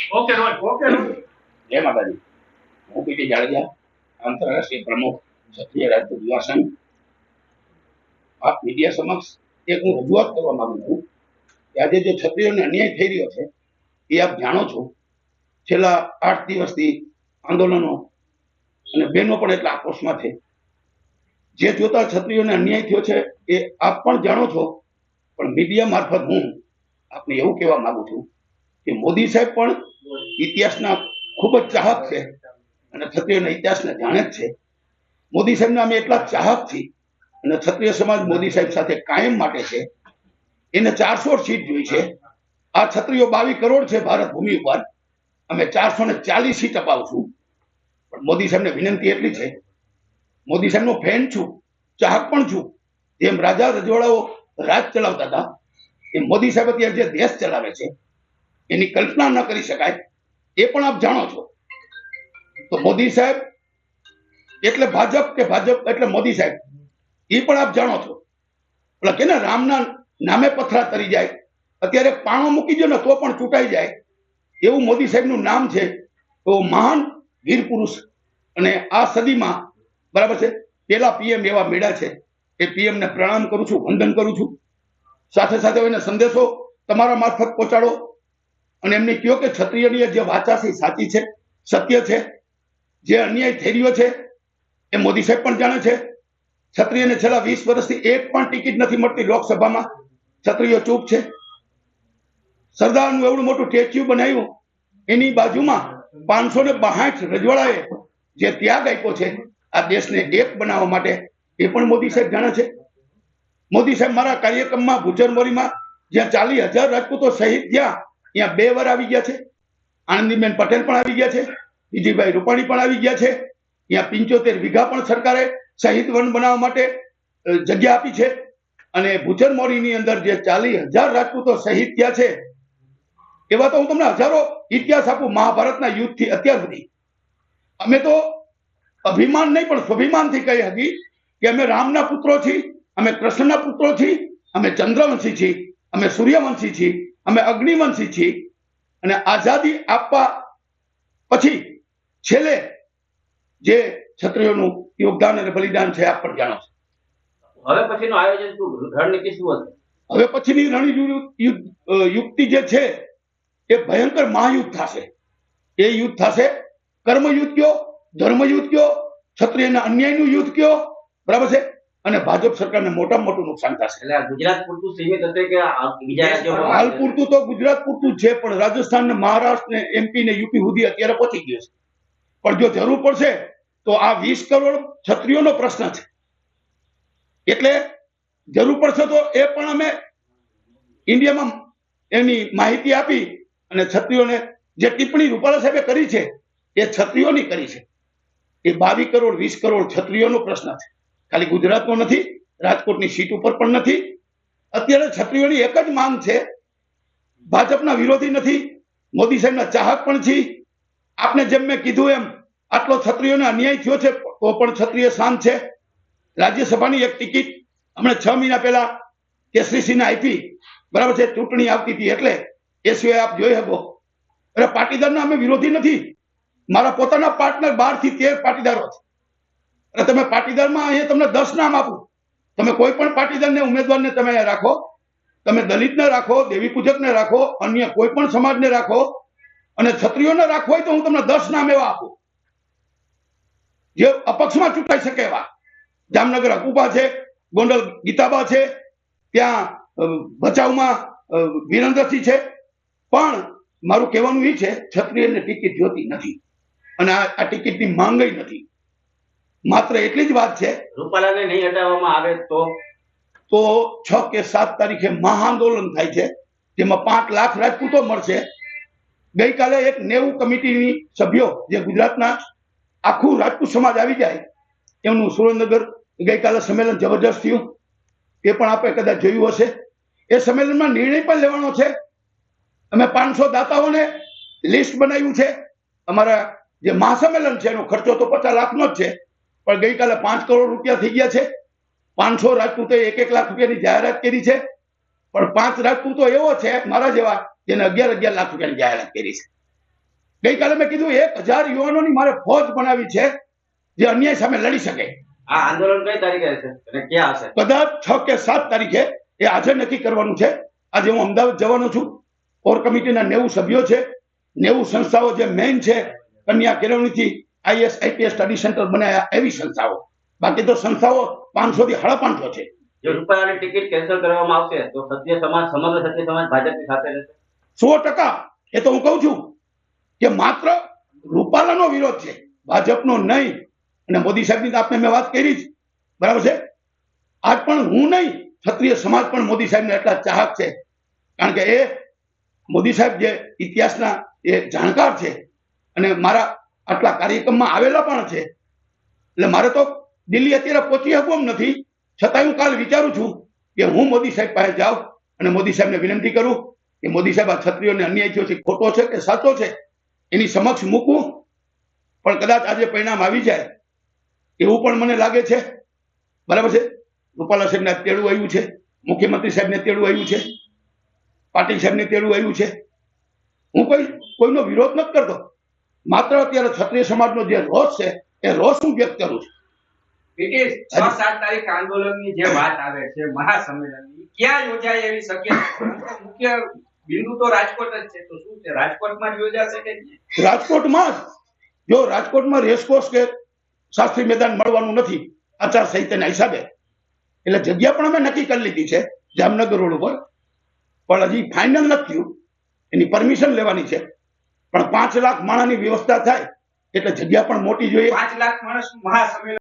Okay role okay જય માતાજી. હું પીટી જાડેજા, આંતરરાષ્ટ્રીય પ્રમુખ ક્ષત્રિય રાજપૂત યુવા સંઘ. આપ મીડિયા સમક્ષ એક હું રજૂઆત કરવા માંગુ છું કે આજે જે ક્ષત્રિયોને અન્યાય થઈ રહ્યો છે એ આપ જાણો છો. છેલ્લા 8 દિવસથી આંદોલનો અને બહેનો પણ એટલા આક્રોશમાં છે. જે જોતા ક્ષત્રિયોને અન્યાય થયો છે એ આપ પણ જાણો છો, પણ મીડિયા મારફત હું આપને એવું કહેવા માંગુ છું કે મોદી સાહેબ પણ ઇતિહાસના ખૂબ જ ચાહક છે અને ક્ષત્રિયોના ઇતિહાસને જાણે જ છે. મોદી સાહેબના અમે એટલા ચાહક છીએ અને ક્ષત્રિય સમાજ મોદી સાહેબ સાથે કાયમ માટે છે. એને 400 સીટ જોઈ છે. આ ક્ષત્રિયો 22 કરોડ છે ભારત ભૂમિ ઉપર. અમે 440 સીટ અપાવશું. પણ મોદી સાહેબને વિનંતી એટલી છે, મોદી સાહેબનો ફેન છું, ચાહક પણ છું. જેમ રાજા રજવાડાઓ રાજ ચલાવતા હતા એ મોદી સાહેબ અત્યારે જે દેશ ચલાવે છે એની કલ્પના ન કરી શકાય. એ પણ આપ જાણો છો. તો મોદી સાહેબ એટલે ભાજપ કે ભાજપ એટલે મોદી સાહેબ એ પણ આપ જાણો છો. એટલે કે રામના નામે પથરા તરી જાય, અત્યારે પાણો મૂકી દો ને તો પણ ચૂંટાઈ જાય એવું મોદી સાહેબનું નામ છે. તો મહાન વીર પુરુષ અને આ સદીમાં બરાબર છે પેલા પીએમ એવા મેળા છે. એ પીએમ ને પ્રણામ કરું છું, વંદન કરું છું. સાથે સાથે એને સંદેશો તમારા મારફત પહોંચાડો અને એમને કહો કે ક્ષત્રિયની જે વાચા છે સાચી છે, સત્ય છે. જે અન્યાય થઈ રહ્યો છે એ મોદી સાહેબ પણ જાણે છે. ક્ષત્રિયને છેલ્લા 20 વર્ષથી એક પણ ટિકિટ નથી મળતી લોકસભામાં. ક્ષત્રિયો ચૂપ છે. સરદારનું એવડું મોટું સ્ટેચ્યુ બનાવ્યું, એની બાજુમાં 562 રજવાડાએ જે ત્યાગ આપ્યો છે આ દેશને એક બનાવવા માટે, એ પણ મોદી સાહેબ જાણે છે. મોદી સાહેબ મારા કાર્યક્રમમાં ભુજરમોરીમાં જ્યાં 40,000 રાજપૂતો શહીદ થયા ત્યાં 2 વાર આવી ગયા છે. આનંદીબેન પટેલ પણ આવી ગયા છે, વિજયભાઈ રૂપાણી પણ આવી ગયા છે. ત્યાં 75 વીઘા પણ સરકારે શહીદ વન બનાવવા માટે જગ્યા આપી છે. અને ભુજરમોરીની અંદર જે 40,000 રાજપૂતો શહીદ થયા છે એવા તો હું તમને હજારો ઇતિહાસ આપું મહાભારતના યુદ્ધથી અત્યાર સુધી. અમે તો અભિમાન નહીં પણ સ્વાભિમાનથી કહી હતી કે અમે રામના પુત્રો છીએ, અમે કૃષ્ણના પુત્રો છીએ, અમે ચંદ્રવંશી છીએ, અમે સૂર્યવંશી છીએ, અમે અગ્નિવંશી છીએ. અને આઝાદી આપવા પછી છેલ્લે જે ક્ષત્રિયોનું યોગદાન અને બલિદાન છે આપ પણ જાણો છો. હવે પછીનું આયોજન શું, રણનીતિ શું હશે? હવે પછીની રણયુક્તિ જે છે એ ભયંકર મહાયુદ્ધ થશે. એ યુદ્ધ થશે કર્મયુદ્ધ કયો, ધર્મયુદ્ધ કયો, ક્ષત્રિયના અન્યાયનું યુદ્ધ કયો, બરાબર છે. અને ભાજપ સરકારને મોટામાં મોટું નુકસાન થશે. એટલે ગુજરાત પૂરતું સીમિત હશે કે બીજા રાજ્યોમાં? હાલ પૂરતું તો ગુજરાત પૂરતું છે, પણ રાજસ્થાન ને મહારાષ્ટ્ર ને એમપી ને યુપી સુધી અત્યારે પહોંચી ગયો છે. પણ જો જરૂર પડશે તો આ 20 કરોડ ક્ષત્રિયોનો પ્રશ્ન છે. એટલે જરૂર પડશે તો એ પણ અમે ઇન્ડિયામાં એની માહિતી આપી અને ક્ષત્રિયોને જે ટિપ્પણી રૂપાલા સાહેબે કરી છે એ ક્ષત્રિયોની કરી છે. એ 22 કરોડ 20 કરોડ ક્ષત્રિયોનો પ્રશ્ન છે. ખાલી ગુજરાતનો નથી, રાજકોટની સીટ ઉપર પણ નથી. અત્યારે ક્ષત્રિયોની એક જ માંગ છે, ભાજપના વિરોધી નથી, મોદી સાહેબના ચાહક પણ છીએ. આપને જેમ મેં કીધું એમ આટલો ક્ષત્રિયોને અન્યાય થયો છે તો પણ ક્ષત્રિય શાંત છે. રાજ્યસભાની એક ટિકિટ હમણાં 6 મહિના પહેલા કેસરીસિંહને આપી, બરાબર છે. ચૂંટણી આવતી હતી એટલે એ સિવાય આપ જોઈ શકો. એટલે પાટીદારના અમે વિરોધી નથી. મારા પોતાના પાર્ટનર 12 થી 13 પાટીદારો છે. એટલે તમે પાટીદારમાં અહીંયા તમને 10 નામ આપું, તમે કોઈ પણ પાટીદારને ઉમેદવારને તમે રાખો, તમે દલિતને રાખો, દેવી પૂજકને રાખો, અન્ય કોઈ પણ સમાજને રાખો, અને ક્ષત્રિયોને રાખવો હોય તો હું તમને 10 નામ એવા આપું જે અપક્ષમાં ચૂંટાઈ શકે એવા. જામનગર હકુબા છે, ગોંડલ ગીતાબા છે, ત્યાં ભચાઉમાં વિરેન્દ્રસિંહ છે. પણ મારું કહેવાનું એ છે, ક્ષત્રિયને ટિકિટ જોતી નથી અને આ ટિકિટની માંગ નથી. માત્ર એટલી જ વાત છે, રૂપાલાને નહીં હટાવવામાં આવે તો 6 કે 7 તારીખે મહાઆંદોલન થાય છે, જેમાં 5 લાખ રાજપૂતો મળશે. ગઈકાલે એક 90 કમિટીની સભ્યો જે ગુજરાતના આખું રાજપૂત સમાજ આવી જાય એમનું સુરેન્દ્રનગર ગઈકાલે સંમેલન જબરજસ્ત થયું. એ પણ આપણે કદાચ જોયું હશે. એ સંમેલનમાં નિર્ણય પણ લેવાનો છે. અમે 500 દાતાઓને લિસ્ટ બનાવ્યું છે. અમારા જે મહાસંમેલન છે એનો ખર્ચો તો 50 લાખનો જ છે, પણ ગઈકાલે 5 કરોડ રૂપિયા થઈ ગયા છે. 500 રાજપૂતો 1-1 લાખ રૂપિયાની જાહેરાત કરી છે. પણ 5 રાજપૂતો એવો છે મારા જેવા જેને 11-11 લાખ રૂપિયાની જાહેરાત કરી છે. ગઈકાલે મેં કીધું 1000 યુવાનોની મારે ફોજ બનાવી છે જે અન્યાય સામે લડી શકે. આ આંદોલન કઈ તારીખે હશે અને ક્યાં હશે? કદાચ 6 કે 7 તારીખે, એ આજે નક્કી કરવાનું છે. આજે હું અમદાવાદ જવાનો છું. કોર કમિટીના 90 સભ્યો છે, 90 સંસ્થાઓ જે મેઇન છે, કન્યા કેળવણીથી IAS IPS સ્ટડી સેન્ટર બનાવ્યા એવી સંસ્થાઓ. બાકી તો સંસ્થાઓ 500 થી 550 છે. જો રૂપાલાની ટિકિટ કેન્સલ કરવામાં આવશે તો ક્ષત્રિય સમાજ, સમગ્ર ક્ષત્રિય સમાજ ભાજપની સાથે રહેશે. 100%. એ તો હું કહું છું કે માત્ર રૂપાલાનો વિરોધ છે, ભાજપનો નહીં. અને મોદી સાહેબની તો આપને મેં વાત કરી જ, બરાબર છે. આજ પણ હું નહીં, ક્ષત્રિય સમાજ પણ મોદી સાહેબને એટલા ચાહક છે, કારણ કે એ મોદી સાહેબ જે ઇતિહાસના એ જાણકાર છે અને મારા આટલા કાર્યક્રમમાં આવેલા પણ છે. એટલે મારે તો દિલ્હી અત્યારે પહોંચી શકવું એમ નથી, છતાં હું કાલ વિચારું છું કે હું મોદી સાહેબ પાસે જાઉં અને મોદી સાહેબને વિનંતી કરું કે મોદી સાહેબ આ ક્ષત્રિયોને અન્યાય થયો છે, ખોટો છે કે સાચો છે, એની સમક્ષ મૂકવું. પણ કદાચ આજે પરિણામ આવી જાય એવું પણ મને લાગે છે, બરાબર છે. રૂપાલા સાહેબને તેડું આવ્યું છે, મુખ્યમંત્રી સાહેબને તેડું આવ્યું છે, પાટીલ સાહેબને તેડું આવ્યું છે. હું કોઈનો વિરોધ નથી કરતો, માત્ર અત્યારે ક્ષત્રિય સમાજનો જે રોષ છે એ રોષ હું વ્યક્ત કરું છું. 6-7 તારીખ આંદોલનની જે વાત આવે છે, મહાસંમેલનની, ક્યાં યોજાય એવી શક્યતા? મુખ્ય બિંદુ તો રાજકોટ જ છે, તો શું છે, રાજકોટમાં જ યોજાશે કે? રાજકોટમાં જ. જો રાજકોટમાં રેસકોર્સ કે શાસ્ત્રી મેદાન મળવાનું નથી આચારસંહિતાના હિસાબે, એટલે જગ્યા પણ અમે નક્કી કરી લીધી છે જામનગર રોડ ઉપર, પણ હજી ફાઇનલ નથી થયું. એની પરમિશન લેવાની છે. પણ 5 લાખ માણસની વ્યવસ્થા થાય એટલે જગ્યા પણ મોટી જોઈએ. 5 લાખ માણસ મહાસંમેલન